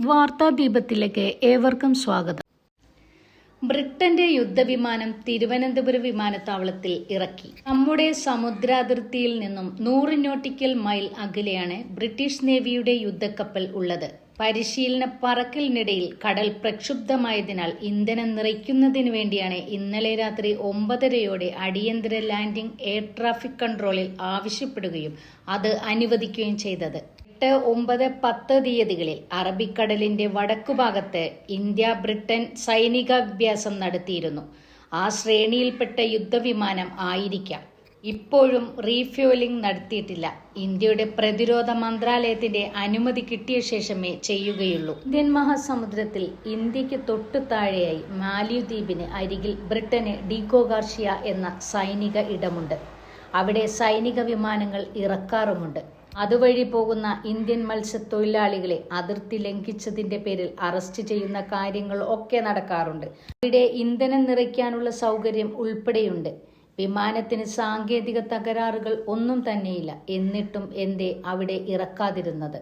വാർത്താദീപത്തിലേക്ക് ഏവർക്കും സ്വാഗതം. ബ്രിട്ടന്റെ യുദ്ധവിമാനം തിരുവനന്തപുരം വിമാനത്താവളത്തിൽ ഇറക്കി. നമ്മുടെ സമുദ്രാതിർത്തിയിൽ നിന്നും 100 നോട്ടിക്കൽ മൈൽ അകലെയാണ് ബ്രിട്ടീഷ് നേവിയുടെ യുദ്ധക്കപ്പൽ ഉള്ളത്. പരിശീലന പറക്കലിനിടയിൽ കടൽ പ്രക്ഷുബ്ധമായതിനാൽ ഇന്ധനം നിറയ്ക്കുന്നതിന് വേണ്ടിയാണ് ഇന്നലെ രാത്രി 9:30 അടിയന്തര ലാൻഡിംഗ് എയർ ട്രാഫിക് കൺട്രോളിൽ ആവശ്യപ്പെടുകയും അത് അനുവദിക്കുകയും ചെയ്തത്. 8, 9, 10 തീയതികളിൽ അറബിക്കടലിന്റെ വടക്കുഭാഗത്ത് ഇന്ത്യ ബ്രിട്ടൻ സൈനികാഭ്യാസം നടത്തിയിരുന്നു. ആ ശ്രേണിയിൽപ്പെട്ട യുദ്ധവിമാനം ആയിരിക്കാം. ഇപ്പോഴും റീഫ്യൂവലിംഗ് നടത്തിയിട്ടില്ല. ഇന്ത്യയുടെ പ്രതിരോധ മന്ത്രാലയത്തിന്റെ അനുമതി കിട്ടിയ ശേഷമേ ചെയ്യുകയുള്ളൂ. ഇന്ത്യൻ മഹാസമുദ്രത്തിൽ ഇന്ത്യക്ക് തൊട്ടു താഴെയായി മാലിദ്വീപിന് അരികിൽ ബ്രിട്ടന് ഡീഗോ ഗാർഷിയ എന്ന സൈനിക ഇടമുണ്ട്. അവിടെ സൈനിക വിമാനങ്ങൾ ഇറക്കാറുമുണ്ട്. അതുവഴി പോകുന്ന ഇന്ത്യൻ മത്സ്യത്തൊഴിലാളികളെ അതിർത്തി ലംഘിച്ചതിന്റെ പേരിൽ അറസ്റ്റ് ചെയ്യുന്ന കാര്യങ്ങൾ ഒക്കെ നടക്കാറുണ്ട്. അവിടെ ഇന്ധനം നിറയ്ക്കാനുള്ള സൗകര്യം ഉൾപ്പെടെയുണ്ട്. വിമാനത്തിന് സാങ്കേതിക തകരാറുകൾ ഒന്നും തന്നെയില്ല. എന്നിട്ടും എന്തേ അവിടെ ഇറക്കാതിരുന്നത്?